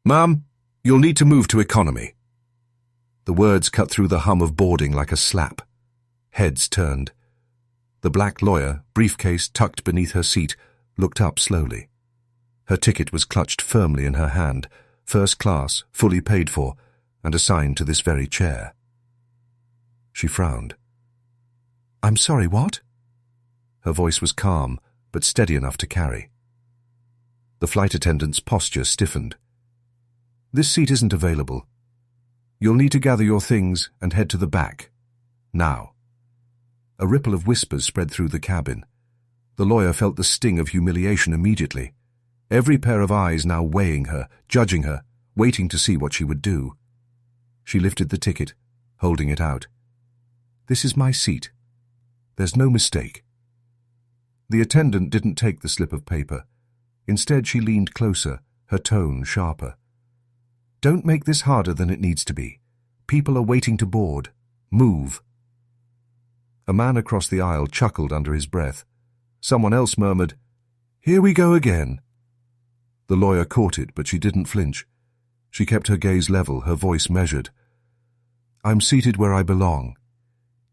"Ma'am, you'll need to move to economy." The words cut through the hum of boarding like a slap. Heads turned. The black lawyer, briefcase tucked beneath her seat, looked up slowly. Her ticket was clutched firmly in her hand, first class, fully paid for, and assigned to this very chair. She frowned. "I'm sorry, what?" Her voice was calm, but steady enough to carry. The flight attendant's posture stiffened. "This seat isn't available. You'll need to gather your things and head to the back. Now." A ripple of whispers spread through the cabin. The lawyer felt the sting of humiliation immediately. Every pair of eyes now weighing her, judging her, waiting to see what she would do. She lifted the ticket, holding it out. "This is my seat. There's no mistake." The attendant didn't take the slip of paper. Instead, she leaned closer, her tone sharper. "Don't make this harder than it needs to be. People are waiting to board. Move." A man across the aisle chuckled under his breath. Someone else murmured, "Here we go again." The lawyer caught it, but she didn't flinch. She kept her gaze level, her voice measured. "I'm seated where I belong.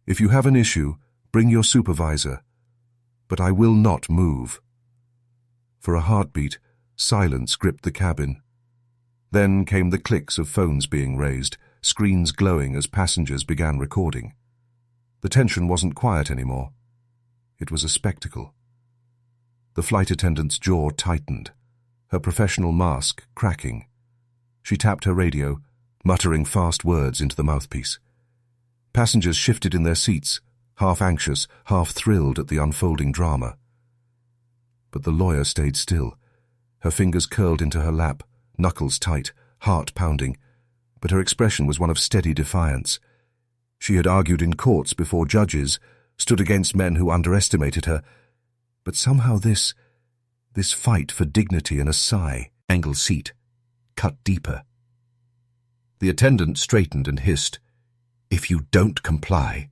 If you have an issue, bring your supervisor. But I will not move." For a heartbeat, silence gripped the cabin. Then came the clicks of phones being raised, screens glowing as passengers began recording. The tension wasn't quiet anymore. It was a spectacle. The flight attendant's jaw tightened, her professional mask cracking. She tapped her radio, muttering fast words into the mouthpiece. Passengers shifted in their seats, half anxious, half thrilled at the unfolding drama. But the lawyer stayed still, her fingers curled into her lap, knuckles tight, heart pounding, but her expression was one of steady defiance. She had argued in courts before judges, stood against men who underestimated her, but somehow this fight for dignity and a sigh, angled seat, cut deeper. The attendant straightened and hissed, "If you don't comply,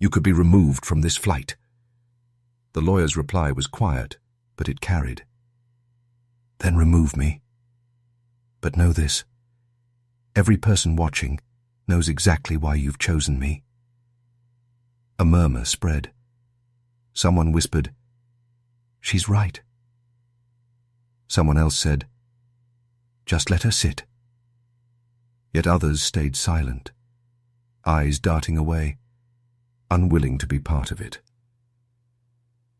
you could be removed from this flight." The lawyer's reply was quiet, but it carried. "Then remove me. But know this, every person watching knows exactly why you've chosen me." A murmur spread. Someone whispered, "She's right." Someone else said, "Just let her sit." Yet others stayed silent, eyes darting away, unwilling to be part of it.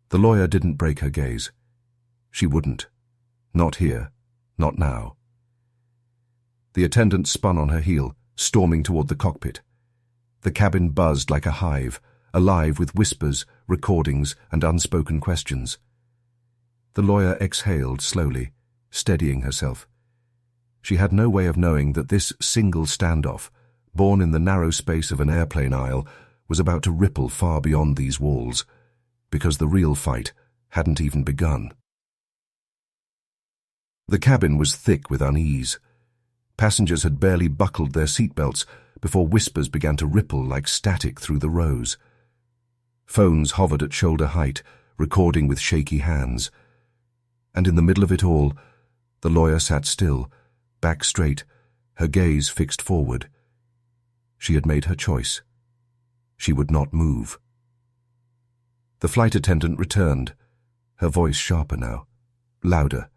The lawyer didn't break her gaze. She wouldn't. Not here. Not now. The attendant spun on her heel, storming toward the cockpit. The cabin buzzed like a hive, alive with whispers, recordings, and unspoken questions. The lawyer exhaled slowly, steadying herself. She had no way of knowing that this single standoff, born in the narrow space of an airplane aisle, was about to ripple far beyond these walls, because the real fight hadn't even begun. The cabin was thick with unease. Passengers had barely buckled their seatbelts before whispers began to ripple like static through the rows. Phones hovered at shoulder height, recording with shaky hands. And in the middle of it all, the lawyer sat still, back straight, her gaze fixed forward. She had made her choice. She would not move. The flight attendant returned, her voice sharper now, louder,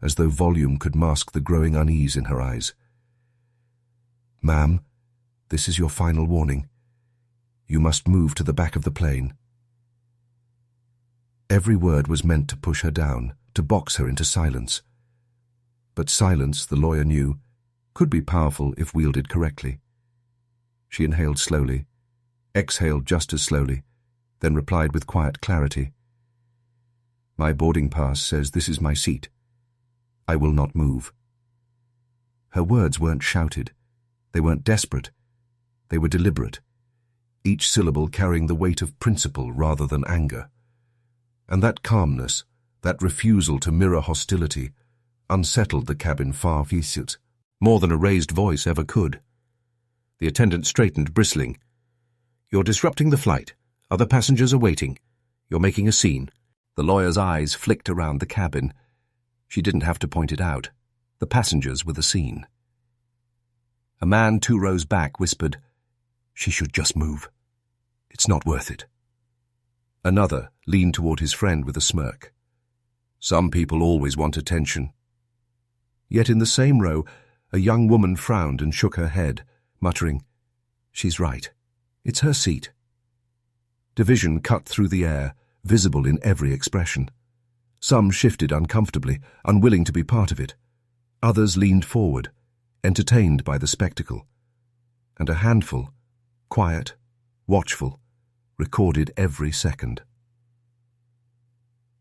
as though volume could mask the growing unease in her eyes. "Ma'am, this is your final warning. You must move to the back of the plane." Every word was meant to push her down, to box her into silence. But silence, the lawyer knew, could be powerful if wielded correctly. She inhaled slowly, exhaled just as slowly, then replied with quiet clarity. "My boarding pass says this is my seat. I will not move." Her words weren't shouted. They weren't desperate. They were deliberate, each syllable carrying the weight of principle rather than anger. And that calmness, that refusal to mirror hostility, unsettled the cabin far vis-a-vis, more than a raised voice ever could. The attendant straightened, bristling. "You're disrupting the flight. Other passengers are waiting. You're making a scene." The lawyer's eyes flicked around the cabin. She didn't have to point it out. The passengers were the scene. A man 2 rows back whispered, "She should just move. It's not worth it." Another leaned toward his friend with a smirk. Some people always want attention. Yet in the same row, a young woman frowned and shook her head, muttering, "She's right. It's her seat." Division cut through the air, visible in every expression. Some shifted uncomfortably, unwilling to be part of it. Others leaned forward, entertained by the spectacle. And a handful, quiet, watchful, recorded every second.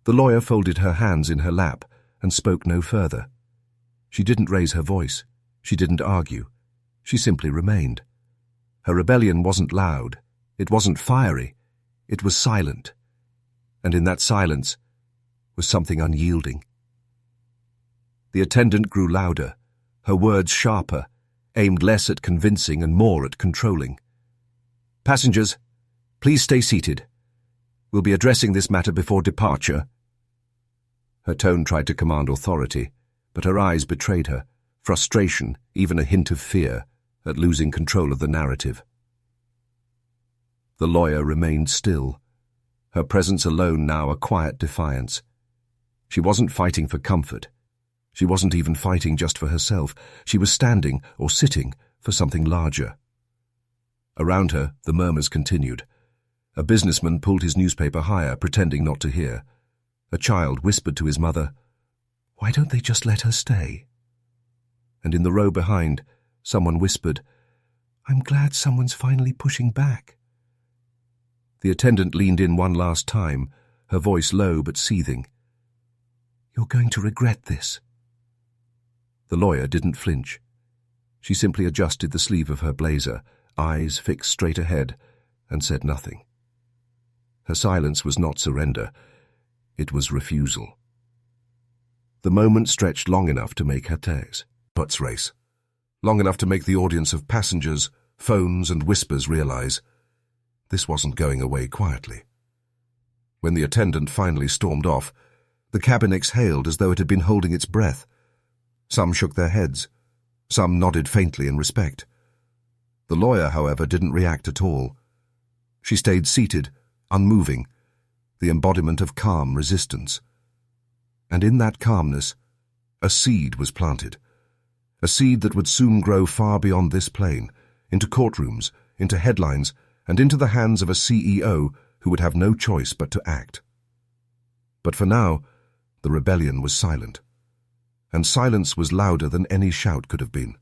The lawyer folded her hands in her lap and spoke no further. She didn't raise her voice. She didn't argue. She simply remained. Her rebellion wasn't loud. It wasn't fiery. It was silent. And in that silence was something unyielding. The attendant grew louder, her words sharper, aimed less at convincing and more at controlling. "Passengers, please stay seated. We'll be addressing this matter before departure." Her tone tried to command authority, but her eyes betrayed her, frustration, even a hint of fear, at losing control of the narrative. The lawyer remained still, her presence alone now a quiet defiance. She wasn't fighting for comfort. She wasn't even fighting just for herself. She was standing, or sitting, for something larger. Around her, the murmurs continued. A businessman pulled his newspaper higher, pretending not to hear. A child whispered to his mother, "Why don't they just let her stay?" And in the row behind, someone whispered, "I'm glad someone's finally pushing back." The attendant leaned in one last time, her voice low but seething. "You're going to regret this." The lawyer didn't flinch. She simply adjusted the sleeve of her blazer, eyes fixed straight ahead, and said nothing. Her silence was not surrender. It was refusal. The moment stretched long enough to make her tears. Butts race. Long enough to make the audience of passengers, phones, and whispers realize this wasn't going away quietly. When the attendant finally stormed off, the cabin exhaled as though it had been holding its breath. Some shook their heads. Some nodded faintly in respect. The lawyer, however, didn't react at all. She stayed seated, unmoving, the embodiment of calm resistance. And in that calmness, a seed was planted. A seed that would soon grow far beyond this plane, into courtrooms, into headlines, and into the hands of a CEO who would have no choice but to act. But for now, the rebellion was silent. And silence was louder than any shout could have been.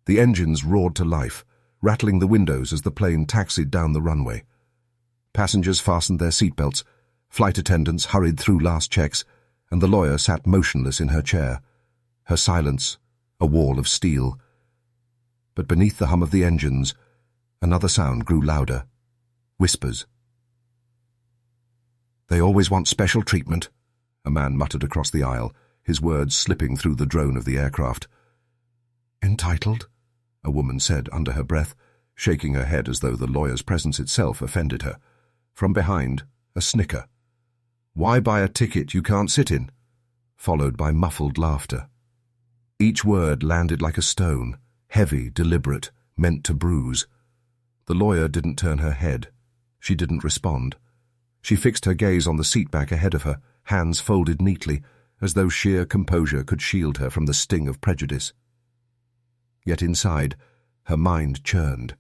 The engines roared to life, rattling the windows as the plane taxied down the runway. Passengers fastened their seatbelts, flight attendants hurried through last checks, and the lawyer sat motionless in her chair, her silence a wall of steel. But beneath the hum of the engines, another sound grew louder. Whispers. "They always want special treatment," a man muttered across the aisle, his words slipping through the drone of the aircraft. "Entitled?" a woman said under her breath, shaking her head as though the lawyer's presence itself offended her. From behind, a snicker. "Why buy a ticket you can't sit in?" followed by muffled laughter. Each word landed like a stone, heavy, deliberate, meant to bruise. The lawyer didn't turn her head. She didn't respond. She fixed her gaze on the seat back ahead of her, hands folded neatly, as though sheer composure could shield her from the sting of prejudice. Yet inside, her mind churned.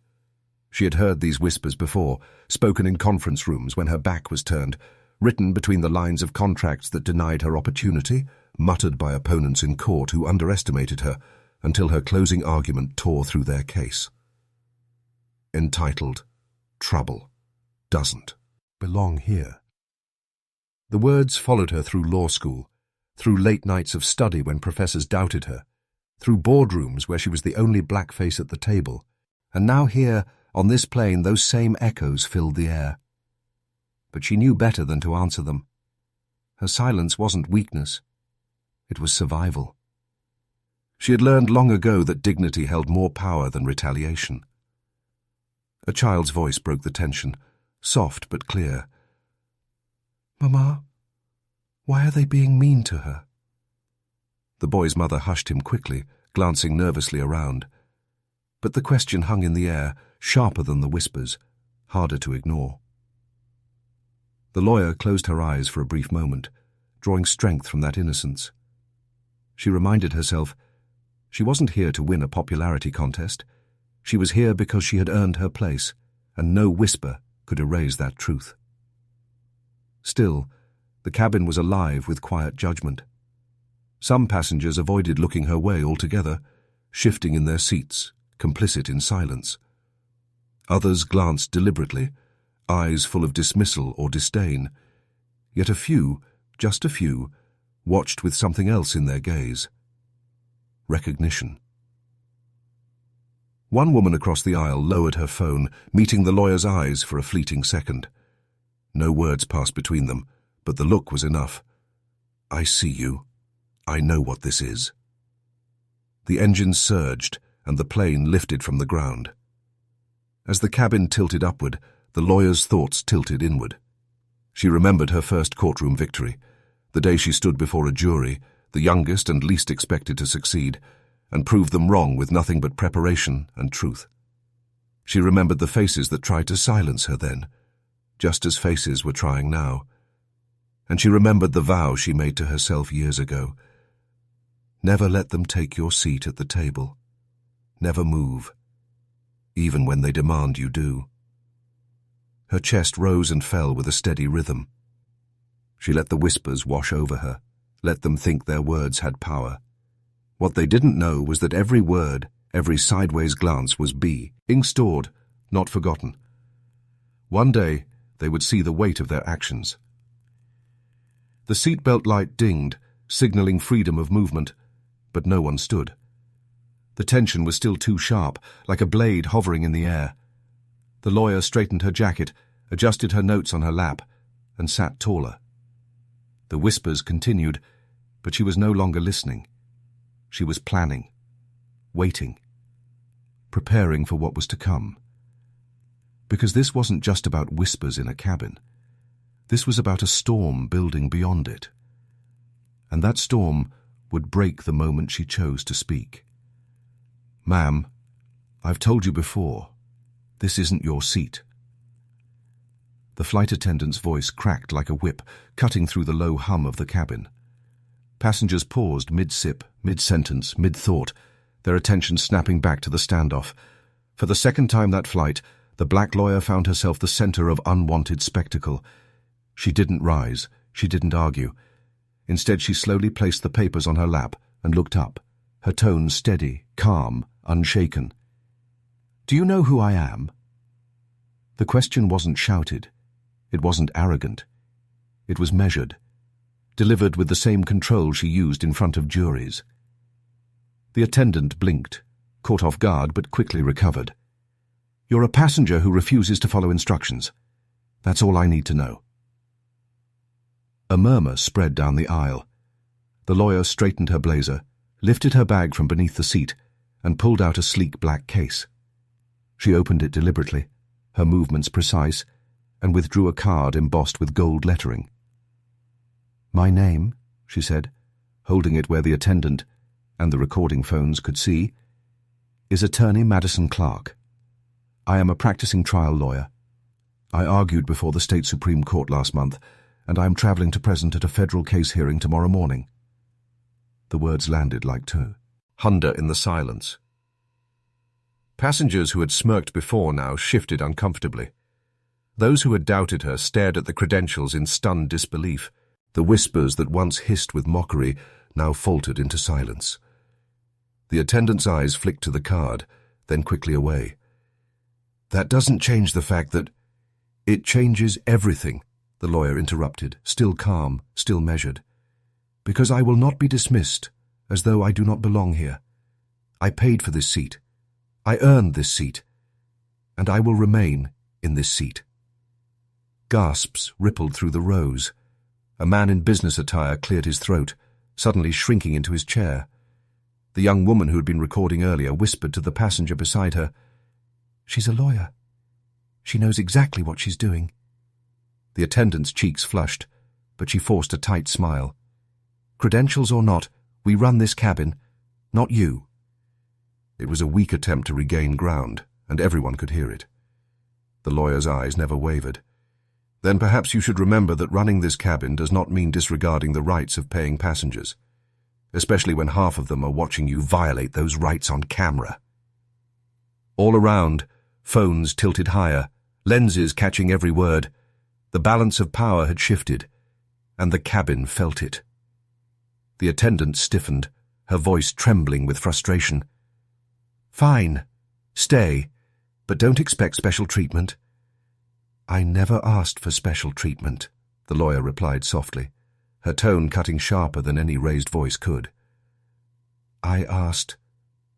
She had heard these whispers before, spoken in conference rooms when her back was turned, written between the lines of contracts that denied her opportunity, muttered by opponents in court who underestimated her, until her closing argument tore through their case. Entitled, trouble, doesn't belong here. The words followed her through law school, through late nights of study when professors doubted her, through boardrooms where she was the only black face at the table, and now here, on this plane, those same echoes filled the air. But she knew better than to answer them. Her silence wasn't weakness. It was survival. She had learned long ago that dignity held more power than retaliation. A child's voice broke the tension, soft but clear. "Mama, why are they being mean to her?" The boy's mother hushed him quickly, glancing nervously around. But the question hung in the air, sharper than the whispers, harder to ignore. The lawyer closed her eyes for a brief moment, drawing strength from that innocence. She reminded herself she wasn't here to win a popularity contest. She was here because she had earned her place, and no whisper could erase that truth. Still, the cabin was alive with quiet judgment. Some passengers avoided looking her way altogether, shifting in their seats, complicit in silence. Others glanced deliberately, eyes full of dismissal or disdain. Yet a few, just a few, watched with something else in their gaze. Recognition. One woman across the aisle lowered her phone, meeting the lawyer's eyes for a fleeting second. No words passed between them, but the look was enough. "I see you. I know what this is." The engines surged, and the plane lifted from the ground. As the cabin tilted upward, the lawyer's thoughts tilted inward. She remembered her first courtroom victory, the day she stood before a jury, the youngest and least expected to succeed, and proved them wrong with nothing but preparation and truth. She remembered the faces that tried to silence her then, just as faces were trying now. And she remembered the vow she made to herself years ago. Never let them take your seat at the table. Never move, even when they demand you do. Her chest rose and fell with a steady rhythm. She let the whispers wash over her, let them think their words had power. What they didn't know was that every word, every sideways glance was being stored, not forgotten. One day, they would see the weight of their actions. The seatbelt light dinged, signaling freedom of movement, but no one stood. The tension was still too sharp, like a blade hovering in the air. The lawyer straightened her jacket, adjusted her notes on her lap, and sat taller. The whispers continued, but she was no longer listening. She was planning, waiting, preparing for what was to come. Because this wasn't just about whispers in a cabin. This was about a storm building beyond it. And that storm would break the moment she chose to speak. "Ma'am, I've told you before, this isn't your seat." The flight attendant's voice cracked like a whip, cutting through the low hum of the cabin. Passengers paused mid-sip, mid-sentence, mid-thought, their attention snapping back to the standoff. For the second time that flight, the black lawyer found herself the center of unwanted spectacle. She didn't rise, she didn't argue. Instead, she slowly placed the papers on her lap and looked up, her tone steady, calm, unshaken. "Do you know who I am?" The question wasn't shouted. It wasn't arrogant. It was measured, delivered with the same control she used in front of juries. The attendant blinked, caught off guard but quickly recovered. "You're a passenger who refuses to follow instructions. That's all I need to know." A murmur spread down the aisle. The lawyer straightened her blazer, lifted her bag from beneath the seat, and pulled out a sleek black case. She opened it deliberately, her movements precise, and withdrew a card embossed with gold lettering. "My name," she said, holding it where the attendant and the recording phones could see, "is Attorney Madison Clark. I am a practicing trial lawyer. I argued before the state Supreme Court last month, and I am traveling to present at a federal case hearing tomorrow morning." The words landed like thunder in the silence. Passengers who had smirked before now shifted uncomfortably. Those who had doubted her stared at the credentials in stunned disbelief. The whispers that once hissed with mockery now faltered into silence. The attendant's eyes flicked to the card, then quickly away. "That doesn't change the fact that—" "It changes everything," the lawyer interrupted, still calm, still measured. "Because I will not be dismissed, as though I do not belong here. I paid for this seat. I earned this seat. And I will remain in this seat." Gasps rippled through the rows. A man in business attire cleared his throat, suddenly shrinking into his chair. The young woman who had been recording earlier whispered to the passenger beside her, "She's a lawyer. She knows exactly what she's doing." The attendant's cheeks flushed, but she forced a tight smile. "Credentials or not, We run this cabin, not you." It was a weak attempt to regain ground, and everyone could hear it. The lawyer's eyes never wavered. "Then perhaps you should remember that running this cabin does not mean disregarding the rights of paying passengers, especially when half of them are watching you violate those rights on camera." All around, phones tilted higher, lenses catching every word. The balance of power had shifted, and the cabin felt it. The attendant stiffened, her voice trembling with frustration. "Fine. Stay. But don't expect special treatment." "I never asked for special treatment," the lawyer replied softly, her tone cutting sharper than any raised voice could. "I asked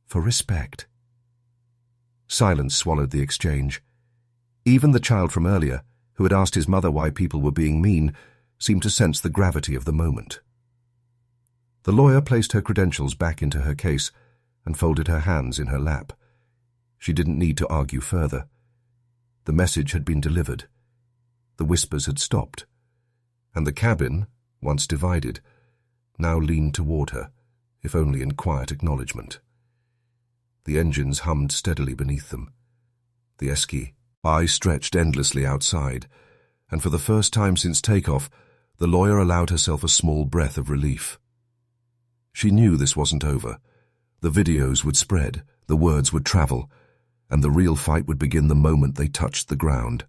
for respect." Silence swallowed the exchange. Even the child from earlier, who had asked his mother why people were being mean, seemed to sense the gravity of the moment. The lawyer placed her credentials back into her case and folded her hands in her lap. She didn't need to argue further. The message had been delivered. The whispers had stopped, and the cabin, once divided, now leaned toward her, if only in quiet acknowledgement. The engines hummed steadily beneath them. The esky eyes stretched endlessly outside, and for the first time since takeoff, the lawyer allowed herself a small breath of relief. She knew this wasn't over. The videos would spread, the words would travel, and the real fight would begin the moment they touched the ground.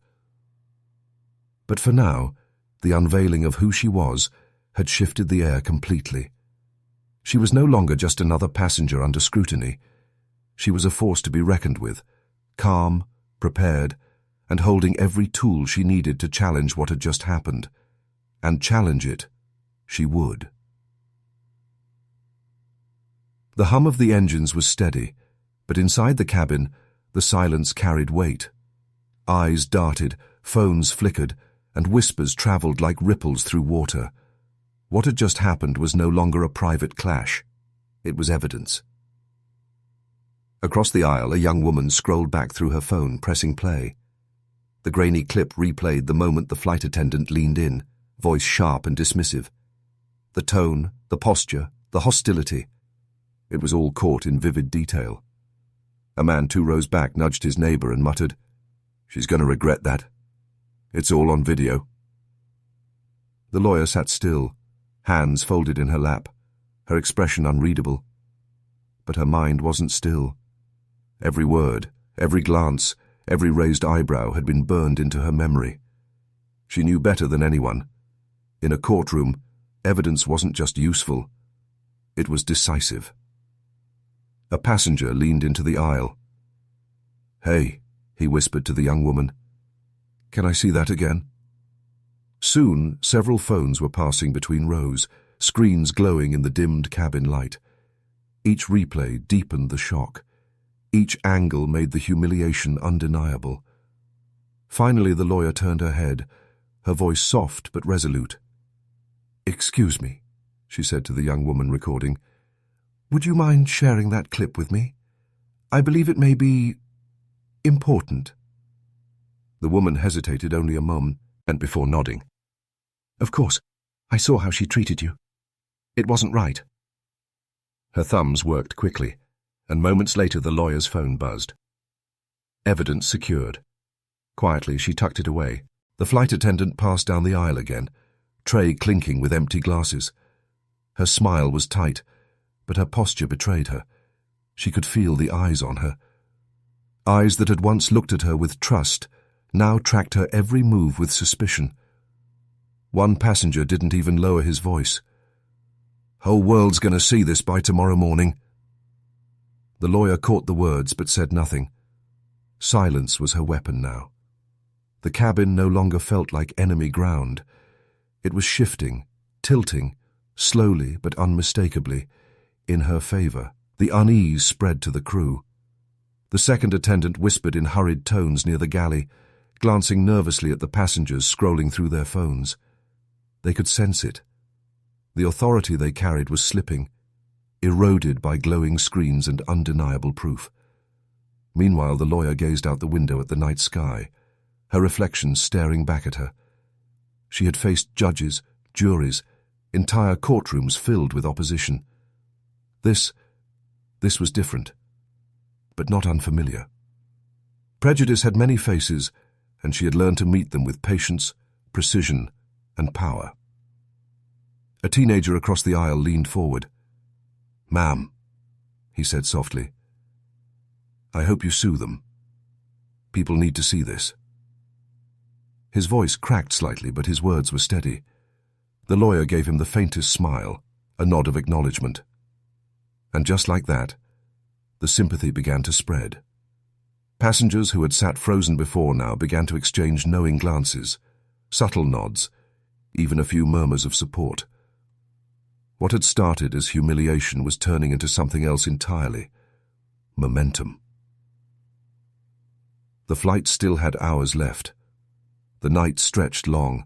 But for now, the unveiling of who she was had shifted the air completely. She was no longer just another passenger under scrutiny. She was a force to be reckoned with, calm, prepared, and holding every tool she needed to challenge what had just happened. And challenge it, she would. The hum of the engines was steady, but inside the cabin, the silence carried weight. Eyes darted, phones flickered, and whispers traveled like ripples through water. What had just happened was no longer a private clash. It was evidence. Across the aisle, a young woman scrolled back through her phone, pressing play. The grainy clip replayed the moment the flight attendant leaned in, voice sharp and dismissive. The tone, the posture, the hostility. It was all caught in vivid detail. A man 2 rows back nudged his neighbor and muttered, "She's going to regret that. It's all on video." The lawyer sat still, hands folded in her lap, her expression unreadable. But her mind wasn't still. Every word, every glance, every raised eyebrow had been burned into her memory. She knew better than anyone. In a courtroom, evidence wasn't just useful, it was decisive. A passenger leaned into the aisle. "Hey," he whispered to the young woman. "Can I see that again?" Soon, several phones were passing between rows, screens glowing in the dimmed cabin light. Each replay deepened the shock. Each angle made the humiliation undeniable. Finally, the lawyer turned her head, her voice soft but resolute. "Excuse me," she said to the young woman recording. "Would you mind sharing that clip with me? I believe it may be important." The woman hesitated only a moment before nodding. "Of course. I saw how she treated you. It wasn't right." Her thumbs worked quickly, and moments later the lawyer's phone buzzed. Evidence secured. Quietly, she tucked it away. The flight attendant passed down the aisle again, tray clinking with empty glasses. Her smile was tight, but her posture betrayed her. She could feel the eyes on her. Eyes that had once looked at her with trust, now tracked her every move with suspicion. One passenger didn't even lower his voice. "Whole world's going to see this by tomorrow morning." The lawyer caught the words but said nothing. Silence was her weapon now. The cabin no longer felt like enemy ground. It was shifting, tilting, slowly but unmistakably, in her favor. The unease spread to the crew. The second attendant whispered in hurried tones near the galley, glancing nervously at the passengers scrolling through their phones. They could sense it. The authority they carried was slipping, eroded by glowing screens and undeniable proof. Meanwhile, the lawyer gazed out the window at the night sky, her reflection staring back at her. She had faced judges, juries, entire courtrooms filled with opposition. This was different, but not unfamiliar. Prejudice had many faces, and she had learned to meet them with patience, precision, and power. A teenager across the aisle leaned forward. "Ma'am," he said softly, "I hope you sue them. People need to see this." His voice cracked slightly, but his words were steady. The lawyer gave him the faintest smile, a nod of acknowledgement. And just like that, the sympathy began to spread. Passengers who had sat frozen before now began to exchange knowing glances, subtle nods, even a few murmurs of support. What had started as humiliation was turning into something else entirely: momentum. The flight still had hours left. The night stretched long,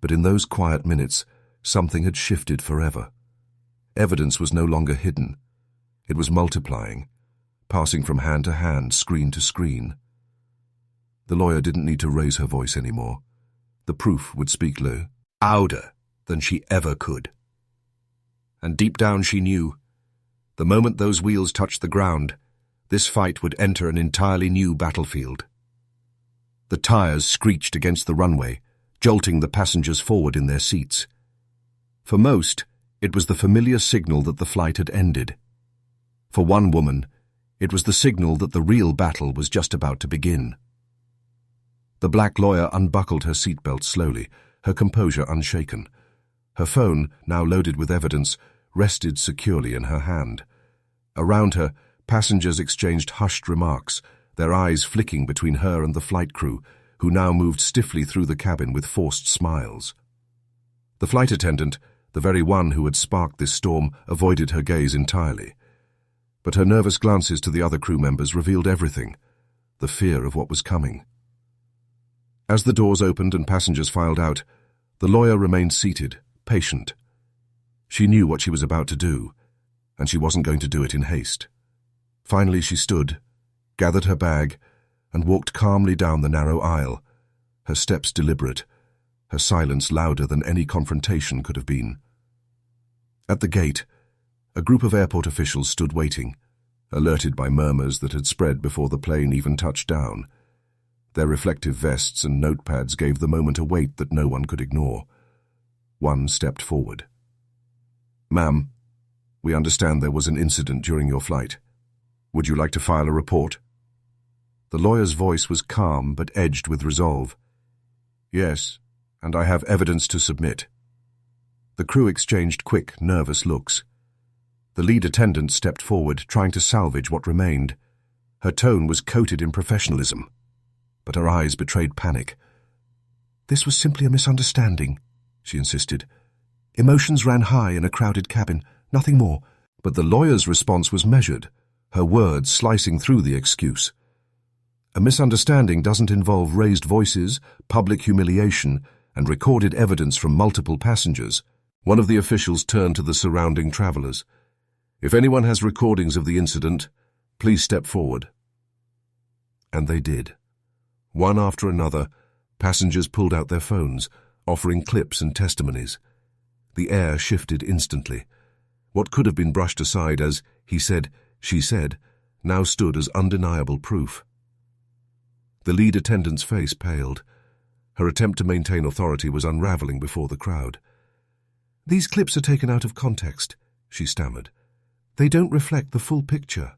but in those quiet minutes, something had shifted forever. Evidence was no longer hidden. It was multiplying, passing from hand to hand, screen to screen. The lawyer didn't need to raise her voice anymore. The proof would speak louder than she ever could. And deep down she knew, the moment those wheels touched the ground, this fight would enter an entirely new battlefield. The tires screeched against the runway, jolting the passengers forward in their seats. For most, it was the familiar signal that the flight had ended. For one woman, it was the signal that the real battle was just about to begin. The black lawyer unbuckled her seatbelt slowly, her composure unshaken. Her phone, now loaded with evidence, rested securely in her hand. Around her, passengers exchanged hushed remarks, their eyes flicking between her and the flight crew, who now moved stiffly through the cabin with forced smiles. The flight attendant, the very one who had sparked this storm, avoided her gaze entirely. But her nervous glances to the other crew members revealed everything: the fear of what was coming. As the doors opened and passengers filed out, the lawyer remained seated, patient. She knew what she was about to do, and she wasn't going to do it in haste. Finally she stood, gathered her bag, and walked calmly down the narrow aisle, her steps deliberate, her silence louder than any confrontation could have been. At the gate, a group of airport officials stood waiting, alerted by murmurs that had spread before the plane even touched down. Their reflective vests and notepads gave the moment a weight that no one could ignore. One stepped forward. "Ma'am, we understand there was an incident during your flight. Would you like to file a report?" The lawyer's voice was calm but edged with resolve. "Yes, and I have evidence to submit." The crew exchanged quick, nervous looks. The lead attendant stepped forward, trying to salvage what remained. Her tone was coated in professionalism, but her eyes betrayed panic. "This was simply a misunderstanding," she insisted. "Emotions ran high in a crowded cabin, nothing more." But the lawyer's response was measured, her words slicing through the excuse. A misunderstanding doesn't involve raised voices, public humiliation, and recorded evidence from multiple passengers. One of the officials turned to the surrounding travelers. "If anyone has recordings of the incident, please step forward." And they did. One after another, passengers pulled out their phones, offering clips and testimonies. The air shifted instantly. What could have been brushed aside as "he said, she said," now stood as undeniable proof. The lead attendant's face paled. Her attempt to maintain authority was unraveling before the crowd. "These clips are taken out of context," she stammered. "They don't reflect the full picture."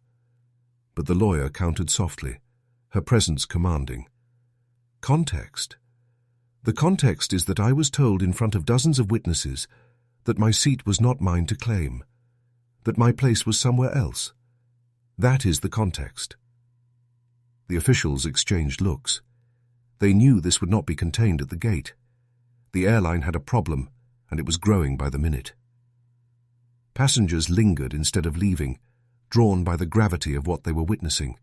But the lawyer countered softly, her presence commanding. "Context? The context is that I was told in front of dozens of witnesses that my seat was not mine to claim, that my place was somewhere else. That is the context." The officials exchanged looks. They knew this would not be contained at the gate. The airline had a problem, and it was growing by the minute. Passengers lingered instead of leaving, drawn by the gravity of what they were witnessing.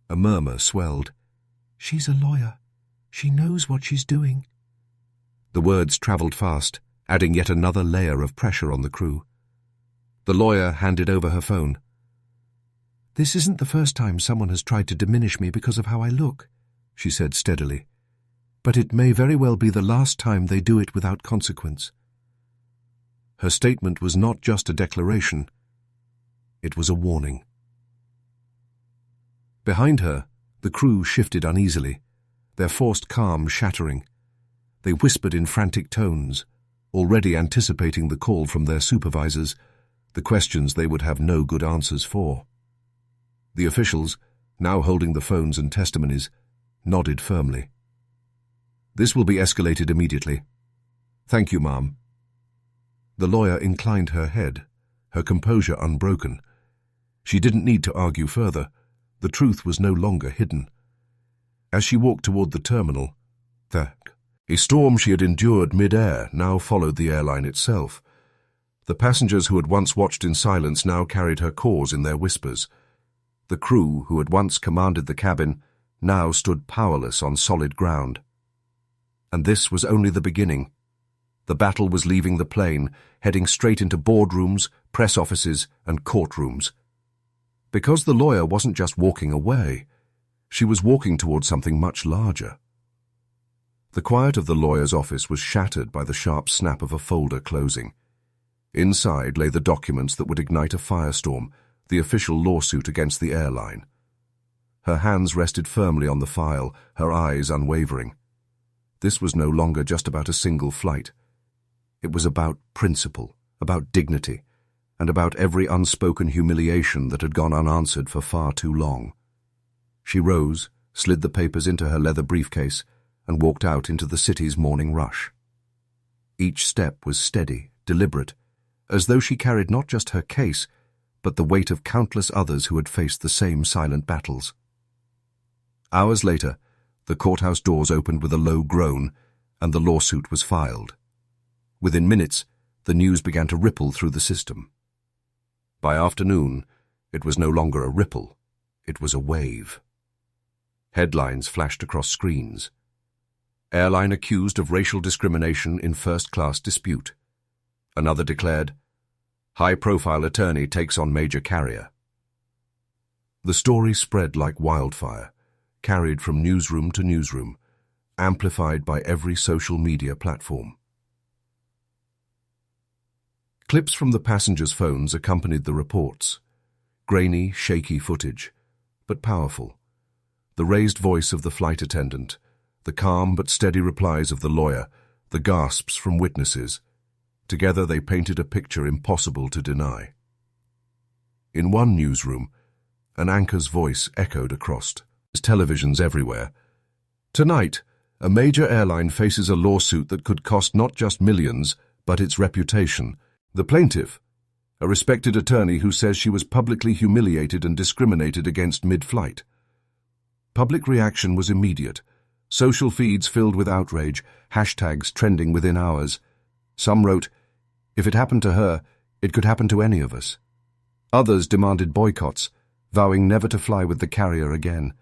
A murmur swelled. "She's a lawyer. She knows what she's doing." The words travelled fast, adding yet another layer of pressure on the crew. The lawyer handed over her phone. "This isn't the first time someone has tried to diminish me because of how I look," she said steadily. "But it may very well be the last time they do it without consequence." Her statement was not just a declaration. It was a warning. Behind her, the crew shifted uneasily, their forced calm shattering. They whispered in frantic tones, already anticipating the call from their supervisors, the questions they would have no good answers for. The officials, now holding the phones and testimonies, nodded firmly. "This will be escalated immediately. Thank you, ma'am." The lawyer inclined her head, her composure unbroken. She didn't need to argue further. The truth was no longer hidden. As she walked toward the terminal, a storm she had endured mid-air now followed the airline itself. The passengers who had once watched in silence now carried her cause in their whispers. The crew, who had once commanded the cabin, now stood powerless on solid ground. And this was only the beginning. The battle was leaving the plane, heading straight into boardrooms, press offices, and courtrooms. Because the lawyer wasn't just walking away, she was walking toward something much larger. The quiet of the lawyer's office was shattered by the sharp snap of a folder closing. Inside lay the documents that would ignite a firestorm, the official lawsuit against the airline. Her hands rested firmly on the file, her eyes unwavering. This was no longer just about a single flight. It was about principle, about dignity, and about every unspoken humiliation that had gone unanswered for far too long. She rose, slid the papers into her leather briefcase, and walked out into the city's morning rush. Each step was steady, deliberate, as though she carried not just her case, but the weight of countless others who had faced the same silent battles. Hours later, the courthouse doors opened with a low groan, and the lawsuit was filed. Within minutes, the news began to ripple through the system. By afternoon, it was no longer a ripple, it was a wave. Headlines flashed across screens. Airline accused of racial discrimination in first-class dispute. Another declared, high-profile attorney takes on major carrier. The story spread like wildfire, carried from newsroom to newsroom, amplified by every social media platform. Clips from the passengers' phones accompanied the reports. Grainy, shaky footage, but powerful. The raised voice of the flight attendant, the calm but steady replies of the lawyer, the gasps from witnesses. Together they painted a picture impossible to deny. In one newsroom, an anchor's voice echoed across. Televisions everywhere. Tonight, a major airline faces a lawsuit that could cost not just millions, but its reputation. The plaintiff, a respected attorney who says she was publicly humiliated and discriminated against mid-flight. Public reaction was immediate. Social feeds filled with outrage, hashtags trending within hours. Some wrote, "If it happened to her, it could happen to any of us." Others demanded boycotts, vowing never to fly with the carrier again.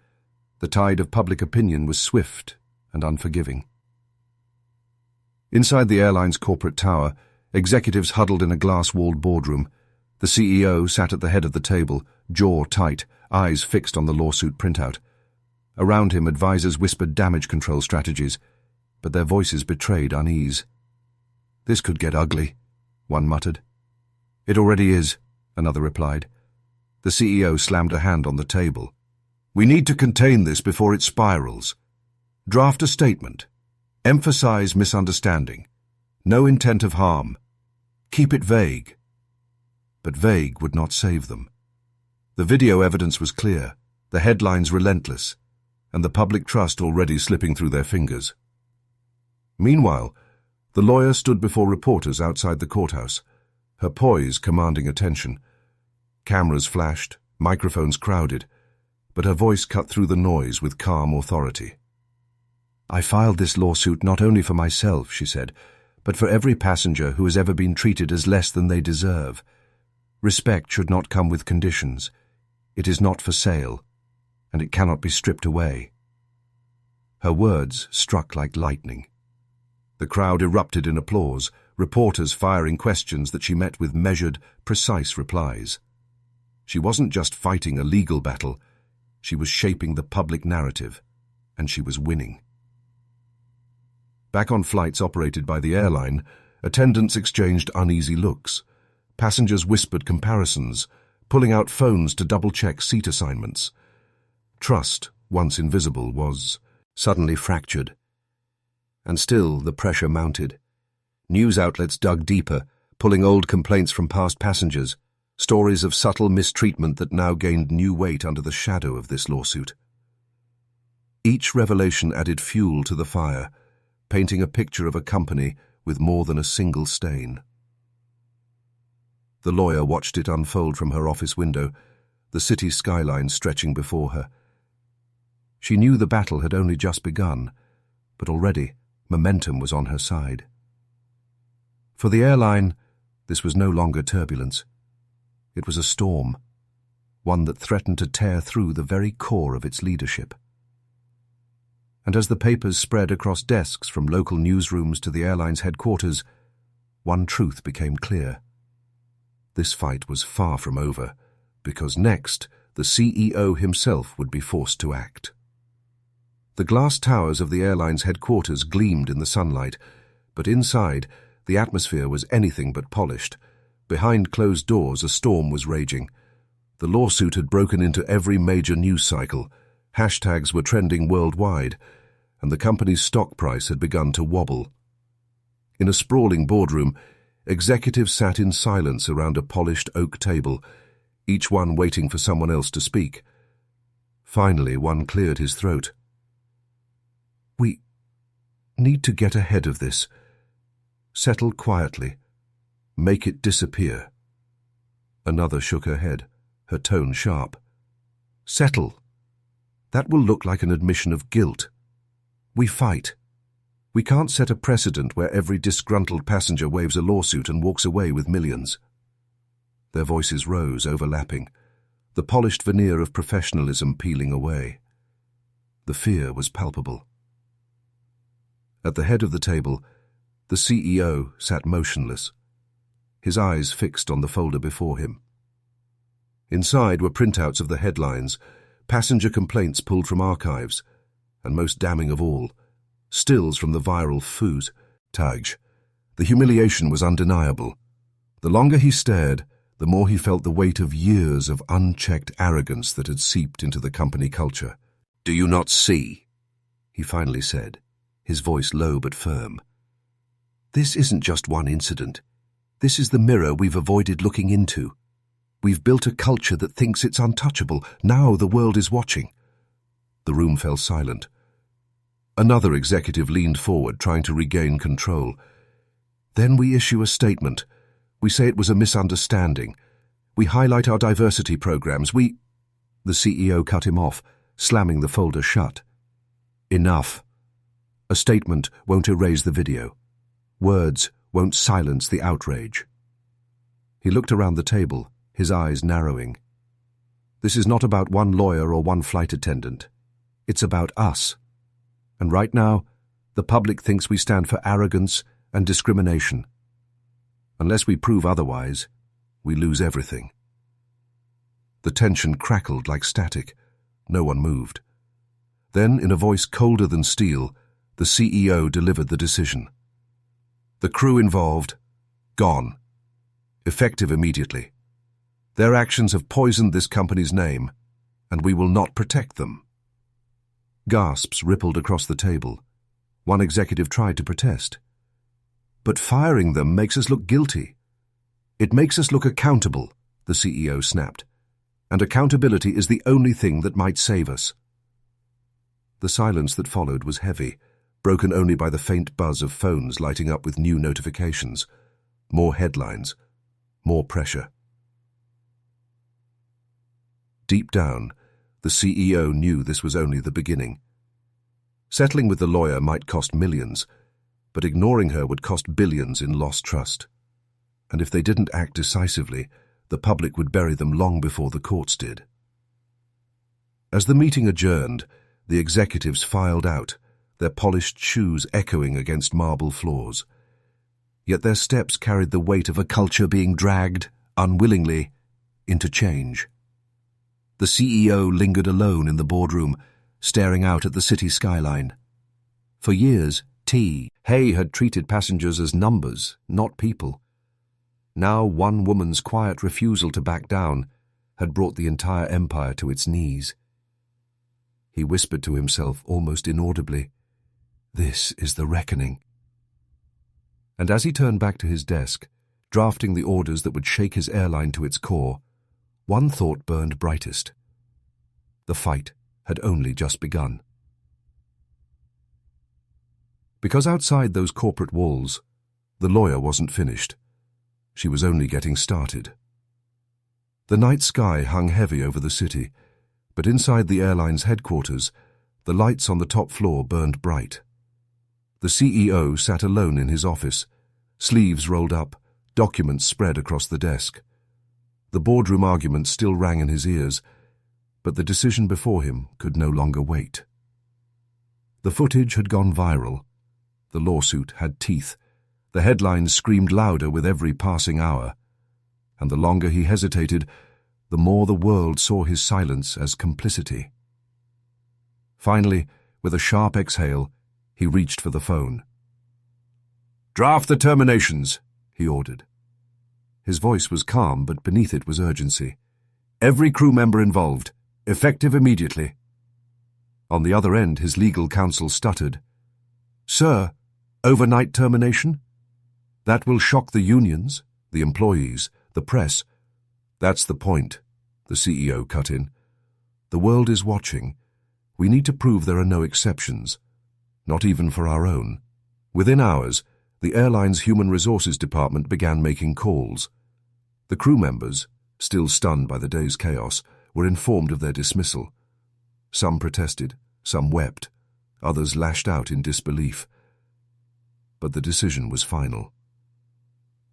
The tide of public opinion was swift and unforgiving. Inside the airline's corporate tower, executives huddled in a glass-walled boardroom. The CEO sat at the head of the table, jaw tight, eyes fixed on the lawsuit printout. Around him, advisors whispered damage control strategies, but their voices betrayed unease. "This could get ugly," one muttered. "It already is," another replied. The CEO slammed a hand on the table. "We need to contain this before it spirals. Draft a statement. Emphasize misunderstanding. No intent of harm. Keep it vague." But vague would not save them. The video evidence was clear, the headlines relentless, and the public trust already slipping through their fingers. Meanwhile, the lawyer stood before reporters outside the courthouse, her poise commanding attention. Cameras flashed, microphones crowded, but her voice cut through the noise with calm authority. "I filed this lawsuit not only for myself," she said, "but for every passenger who has ever been treated as less than they deserve. Respect should not come with conditions. It is not for sale, and it cannot be stripped away." Her words struck like lightning. The crowd erupted in applause, reporters firing questions that she met with measured, precise replies. She wasn't just fighting a legal battle, she was shaping the public narrative, and she was winning. Back on flights operated by the airline, attendants exchanged uneasy looks. Passengers whispered comparisons, pulling out phones to double-check seat assignments. Trust, once invisible, was suddenly fractured. And still the pressure mounted. News outlets dug deeper, pulling old complaints from past passengers, stories of subtle mistreatment that now gained new weight under the shadow of this lawsuit. Each revelation added fuel to the fire, painting a picture of a company with more than a single stain. The lawyer watched it unfold from her office window, the city skyline stretching before her. She knew the battle had only just begun, but already momentum was on her side. For the airline, this was no longer turbulence. It was a storm, one that threatened to tear through the very core of its leadership. And as the papers spread across desks from local newsrooms to the airline's headquarters, one truth became clear. This fight was far from over, because next, the CEO himself would be forced to act. The glass towers of the airline's headquarters gleamed in the sunlight, but inside, the atmosphere was anything but polished. Behind closed doors, a storm was raging. The lawsuit had broken into every major news cycle. Hashtags were trending worldwide, and the company's stock price had begun to wobble. In a sprawling boardroom, executives sat in silence around a polished oak table, each one waiting for someone else to speak. Finally, one cleared his throat. "We need to get ahead of this. Settle quietly. Make it disappear." Another shook her head, her tone sharp. "Settle. That will look like an admission of guilt. We fight. We can't set a precedent where every disgruntled passenger waves a lawsuit and walks away with millions." Their voices rose, overlapping, the polished veneer of professionalism peeling away. The fear was palpable. At the head of the table, the CEO sat motionless, his eyes fixed on the folder before him. Inside were printouts of the headlines, passenger complaints pulled from archives, and most damning of all, stills from the viral footage. The humiliation was undeniable. The longer he stared, the more he felt the weight of years of unchecked arrogance that had seeped into the company culture. "Do you not see?" he finally said, his voice low but firm. "This isn't just one incident. This is the mirror we've avoided looking into. We've built a culture that thinks it's untouchable. Now the world is watching." The room fell silent. Another executive leaned forward, trying to regain control. "Then we issue a statement. We say it was a misunderstanding. We highlight our diversity programs. The CEO cut him off, slamming the folder shut. "Enough. A statement won't erase the video. Words won't silence the outrage." He looked around the table, his eyes narrowing. "This is not about one lawyer or one flight attendant. It's about us. And right now, the public thinks we stand for arrogance and discrimination. Unless we prove otherwise, we lose everything." The tension crackled like static. No one moved. Then, in a voice colder than steel, the CEO delivered the decision. "The crew involved, gone. Effective immediately. Their actions have poisoned this company's name, and we will not protect them." Gasps rippled across the table. One executive tried to protest. "But firing them makes us look guilty." "It makes us look accountable," the CEO snapped. "And accountability is the only thing that might save us." The silence that followed was heavy, broken only by the faint buzz of phones lighting up with new notifications. More headlines. More pressure. Deep down, the CEO knew this was only the beginning. Settling with the lawyer might cost millions, but ignoring her would cost billions in lost trust. And if they didn't act decisively, the public would bury them long before the courts did. As the meeting adjourned, the executives filed out, their polished shoes echoing against marble floors. Yet their steps carried the weight of a culture being dragged, unwillingly, into change. The CEO lingered alone in the boardroom, staring out at the city skyline. For years, Hay had treated passengers as numbers, not people. Now one woman's quiet refusal to back down, had brought the entire empire to its knees. He whispered to himself almost inaudibly, "This is the reckoning." And as he turned back to his desk, drafting the orders that would shake his airline to its core, one thought burned brightest. The fight had only just begun. Because outside those corporate walls, the lawyer wasn't finished. She was only getting started. The night sky hung heavy over the city, but inside the airline's headquarters, the lights on the top floor burned bright. The CEO sat alone in his office, sleeves rolled up, documents spread across the desk. The boardroom argument still rang in his ears, but the decision before him could no longer wait. The footage had gone viral. The lawsuit had teeth. The headlines screamed louder with every passing hour. And the longer he hesitated, the more the world saw his silence as complicity. Finally, with a sharp exhale, he reached for the phone. "Draft the terminations," he ordered. His voice was calm, but beneath it was urgency. "Every crew member involved. Effective immediately." On the other end, his legal counsel stuttered. "Sir, overnight termination? That will shock the unions, the employees, the press." "That's the point," the CEO cut in. "The world is watching. We need to prove there are no exceptions, not even for our own." Within hours, the airline's human resources department began making calls. The crew members, still stunned by the day's chaos, were informed of their dismissal. Some protested, some wept, others lashed out in disbelief. But the decision was final.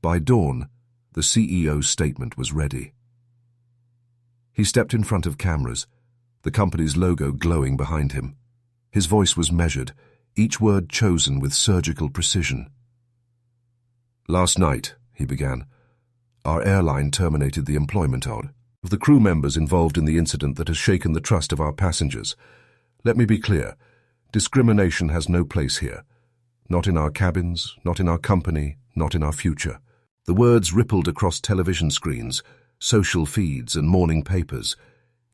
By dawn, the CEO's statement was ready. He stepped in front of cameras, the company's logo glowing behind him. His voice was measured, each word chosen with surgical precision. "Last night," he began, "our airline terminated the employment of the crew members involved in the incident that has shaken the trust of our passengers. Let me be clear, discrimination has no place here. Not in our cabins, not in our company, not in our future." The words rippled across television screens, social feeds, and morning papers.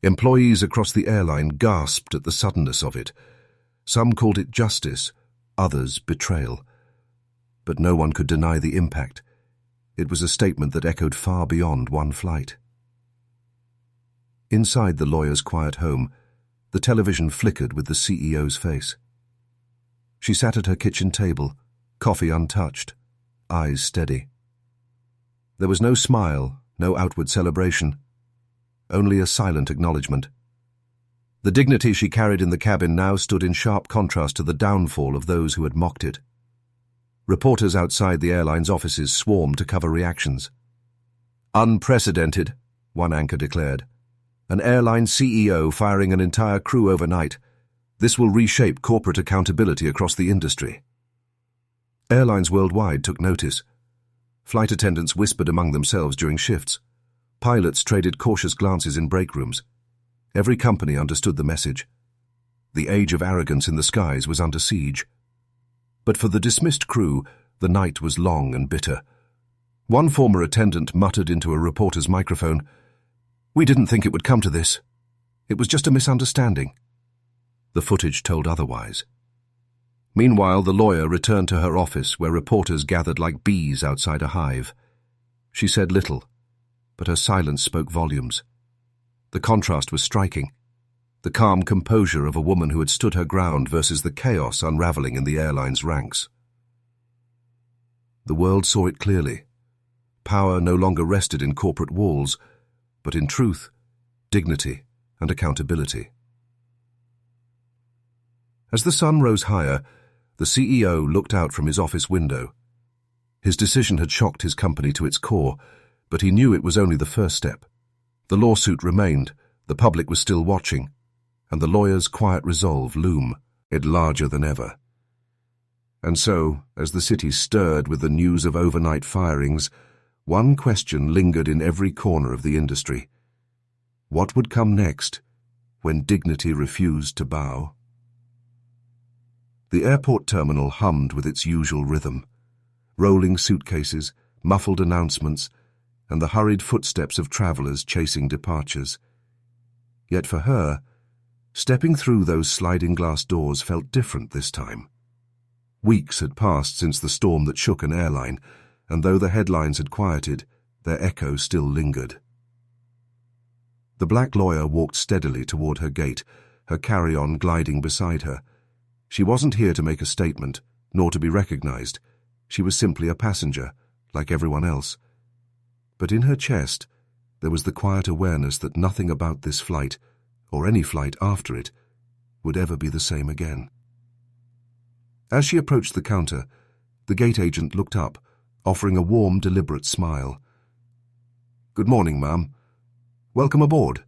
Employees across the airline gasped at the suddenness of it. Some called it justice, others betrayal. But no one could deny the impact. It was a statement that echoed far beyond one flight. Inside the lawyer's quiet home, the television flickered with the CEO's face. She sat at her kitchen table, coffee untouched, eyes steady. There was no smile, no outward celebration, only a silent acknowledgement. The dignity she carried in the cabin now stood in sharp contrast to the downfall of those who had mocked it. Reporters outside the airline's offices swarmed to cover reactions. "Unprecedented," one anchor declared. "An airline CEO firing an entire crew overnight. This will reshape corporate accountability across the industry." Airlines worldwide took notice. Flight attendants whispered among themselves during shifts. Pilots traded cautious glances in break rooms. Every company understood the message. The age of arrogance in the skies was under siege. But for the dismissed crew, the night was long and bitter. One former attendant muttered into a reporter's microphone, "We didn't think it would come to this. It was just a misunderstanding." The footage told otherwise. Meanwhile, the lawyer returned to her office where reporters gathered like bees outside a hive. She said little, but her silence spoke volumes. The contrast was striking. The calm composure of a woman who had stood her ground versus the chaos unraveling in the airline's ranks. The world saw it clearly. Power no longer rested in corporate walls, but in truth, dignity, and accountability. As the sun rose higher, the CEO looked out from his office window. His decision had shocked his company to its core, but he knew it was only the first step. The lawsuit remained, the public was still watching, and the lawyer's quiet resolve loomed larger than ever. And so, as the city stirred with the news of overnight firings, one question lingered in every corner of the industry. What would come next, when dignity refused to bow? The airport terminal hummed with its usual rhythm. Rolling suitcases, muffled announcements, and the hurried footsteps of travelers chasing departures. Yet for her, stepping through those sliding glass doors felt different this time. Weeks had passed since the storm that shook an airline, and though the headlines had quieted, their echo still lingered. The black lawyer walked steadily toward her gate, her carry-on gliding beside her. She wasn't here to make a statement, nor to be recognized. She was simply a passenger, like everyone else. But in her chest, there was the quiet awareness that nothing about this flight, or any flight after it, would ever be the same again. As she approached the counter, the gate agent looked up, offering a warm, deliberate smile. "Good morning, ma'am. Welcome aboard."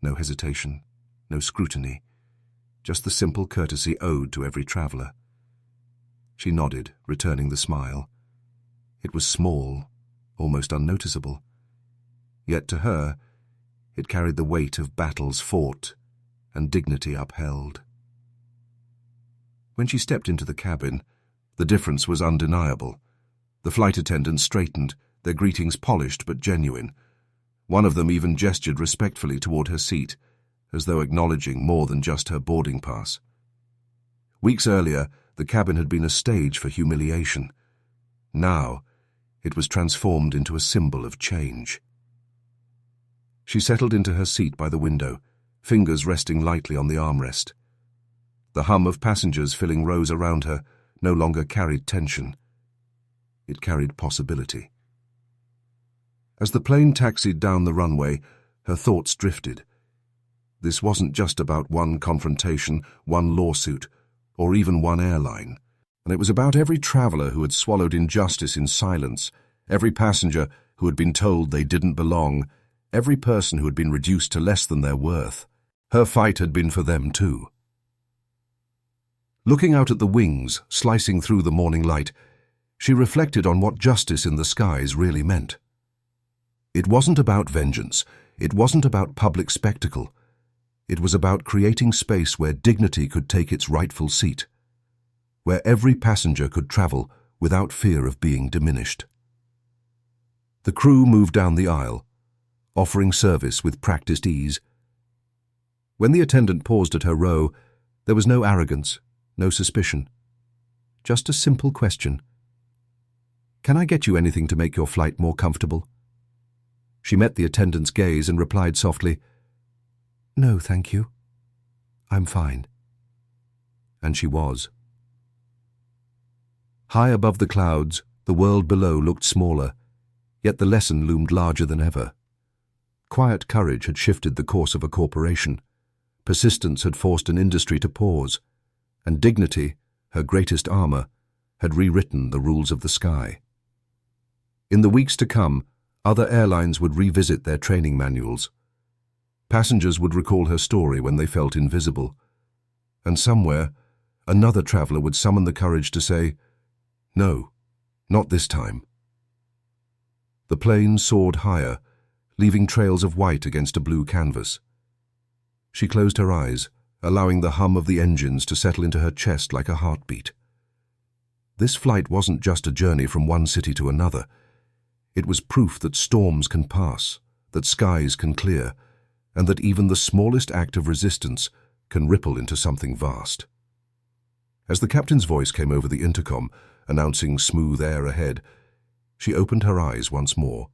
No hesitation, no scrutiny, just the simple courtesy owed to every traveler. She nodded, returning the smile. It was small, almost unnoticeable. Yet to her, it carried the weight of battles fought and dignity upheld. When she stepped into the cabin, the difference was undeniable. The flight attendants straightened, their greetings polished but genuine. One of them even gestured respectfully toward her seat, as though acknowledging more than just her boarding pass. Weeks earlier, the cabin had been a stage for humiliation. Now, it was transformed into a symbol of change. She settled into her seat by the window, fingers resting lightly on the armrest. The hum of passengers filling rows around her no longer carried tension. It carried possibility. As the plane taxied down the runway, her thoughts drifted. This wasn't just about one confrontation, one lawsuit, or even one airline. And it was about every traveler who had swallowed injustice in silence, every passenger who had been told they didn't belong, every person who had been reduced to less than their worth. Her fight had been for them too. Looking out at the wings, slicing through the morning light, she reflected on what justice in the skies really meant. It wasn't about vengeance. It wasn't about public spectacle. It was about creating space where dignity could take its rightful seat, where every passenger could travel without fear of being diminished. The crew moved down the aisle, offering service with practiced ease. When the attendant paused at her row, there was no arrogance, no suspicion. Just a simple question. "Can I get you anything to make your flight more comfortable?" She met the attendant's gaze and replied softly, "No, thank you. I'm fine." And she was. High above the clouds, the world below looked smaller, yet the lesson loomed larger than ever. Quiet courage had shifted the course of a corporation. Persistence had forced an industry to pause, and dignity, her greatest armor, had rewritten the rules of the sky. In the weeks to come, other airlines would revisit their training manuals. Passengers would recall her story when they felt invisible. And somewhere, another traveler would summon the courage to say, "No, not this time." The plane soared higher, leaving trails of white against a blue canvas. She closed her eyes, allowing the hum of the engines to settle into her chest like a heartbeat. This flight wasn't just a journey from one city to another. It was proof that storms can pass, that skies can clear, and that even the smallest act of resistance can ripple into something vast. As the captain's voice came over the intercom, announcing smooth air ahead, she opened her eyes once more.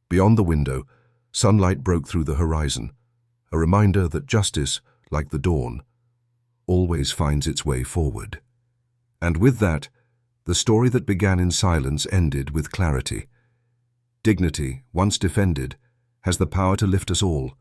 Beyond the window, sunlight broke through the horizon, a reminder that justice, like the dawn, always finds its way forward. And with that, the story that began in silence ended with clarity. Dignity, once defended, has the power to lift us all,